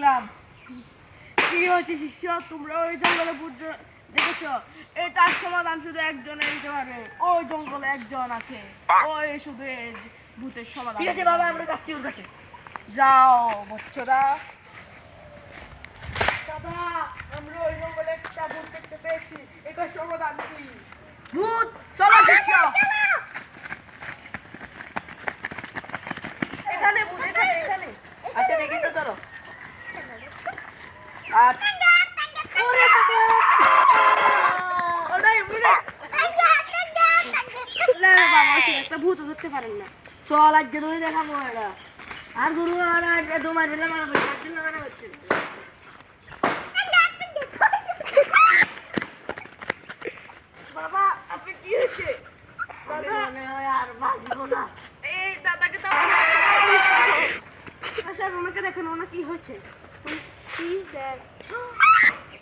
দেখলাম। কি হয়েছে শিষ্য, তোমরা ওই জঙ্গলে ভূত দেখেছ? এটার সমাধান শুধু একজনে দিতে পারবে। ওই জঙ্গলে একজন আছে, ওই শুধু এই ভূতের সমাধান। ঠিক আছে বাবা, আমরা যাচ্ছি ওর কাছে। যাও বচ্চরা। দাদা, আমরা ওই জঙ্গলে একটা ভূত দেখতে পেয়েছি, এটার সমাধান কি? ভূত, চলো শিষ্য। এখানে ভূত, এখানে এখানে। আচ্ছা দেখি তো, চলো। একটা ভূত ধরতে পারেন না। চল আজ ধরে দেখাবো এটা। আর গুরু তোমার দিলে বাবা, আপনি কি হয়েছে? আর বাঁচবো না। এই দাদাকে তো ওনাকে দেখেন, ওনা কি হয়েছে?